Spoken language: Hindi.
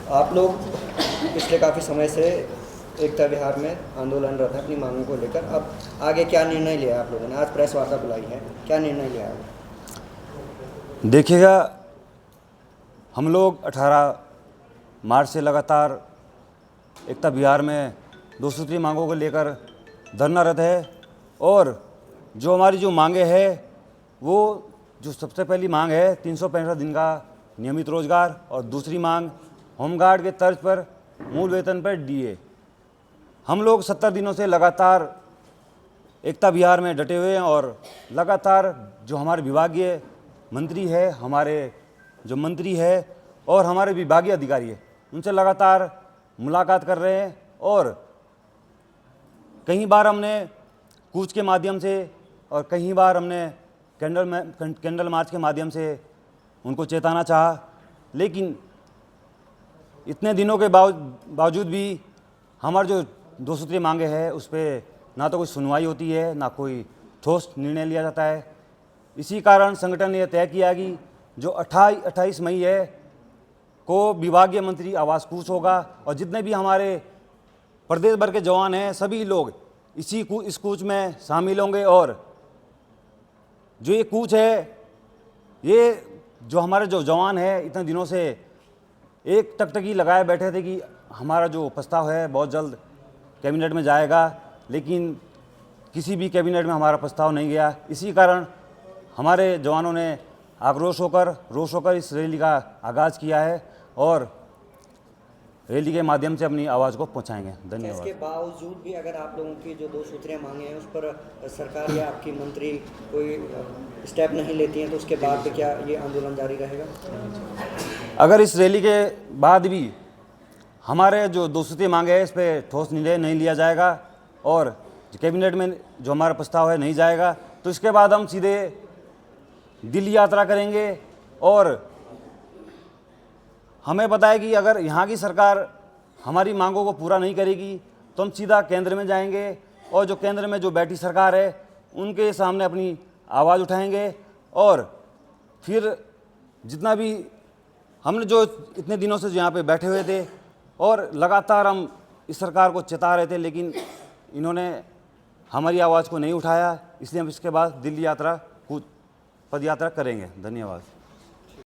आप लोग पिछले काफ़ी समय से एकता विहार में आंदोलन रहा था अपनी मांगों को लेकर। अब आगे क्या निर्णय लिया आप लोगों ने? आज प्रेस वार्ता बुलाई है, क्या निर्णय लिया है? देखिएगा, हम लोग 18 मार्च से लगातार एकता विहार में 2 सूत्रीय मांगों को लेकर धरनारत है। और जो हमारी जो मांगे है, वो जो सबसे पहली मांग है 365 दिन का नियमित रोजगार, और दूसरी मांग होमगार्ड के तर्ज पर मूल वेतन पर डीए। हम लोग 70 दिनों से लगातार एकता विहार में डटे हुए हैं और लगातार जो हमारे विभागीय मंत्री है, हमारे जो मंत्री है और हमारे विभागीय अधिकारी है, उनसे लगातार मुलाकात कर रहे हैं। और कई बार हमने कूच के माध्यम से और कई बार हमने कैंडल मार्च के माध्यम से उनको चेताना चाहा, लेकिन इतने दिनों के बावजूद भी हमारे जो 2 सूत्रीय मांगे हैं उस पर ना तो कोई सुनवाई होती है, ना कोई ठोस निर्णय लिया जाता है। इसी कारण संगठन ने यह तय किया कि जो 28 मई है को विभागीय मंत्री आवास कूच होगा, और जितने भी हमारे प्रदेश भर के जवान हैं सभी लोग इस कूच में शामिल होंगे। और जो ये कूच है, ये जो हमारे जो जवान हैं इतने दिनों से एक टकटकी लगाए बैठे थे कि हमारा जो प्रस्ताव है बहुत जल्द कैबिनेट में जाएगा, लेकिन किसी भी कैबिनेट में हमारा प्रस्ताव नहीं गया। इसी कारण हमारे जवानों ने रोष होकर इस रैली का आगाज़ किया है और रैली के माध्यम से अपनी आवाज़ को पहुंचाएंगे। धन्यवाद। इसके बावजूद भी अगर आप लोगों की जो 2 सूत्रीय मांगे हैं उस पर सरकार या आपकी मंत्री कोई स्टेप नहीं लेती हैं, तो उसके बाद भी क्या ये आंदोलन जारी रहेगा? अगर इस रैली के बाद भी हमारे जो 2 सूत्रीय मांगे हैं इस पर ठोस निर्णय नहीं लिया जाएगा और कैबिनेट में जो हमारा प्रस्ताव है नहीं जाएगा, तो इसके बाद हम सीधे दिल्ली यात्रा करेंगे। और हमें पता है कि अगर यहाँ की सरकार हमारी मांगों को पूरा नहीं करेगी तो हम सीधा केंद्र में जाएंगे और जो केंद्र में जो बैठी सरकार है उनके सामने अपनी आवाज़ उठाएंगे। और फिर जितना भी हमने जो इतने दिनों से यहाँ पे बैठे हुए थे और लगातार हम इस सरकार को चेता रहे थे, लेकिन इन्होंने हमारी आवाज़ को नहीं उठाया, इसलिए हम इसके बाद दिल्ली यात्रा पद यात्रा करेंगे। धन्यवाद।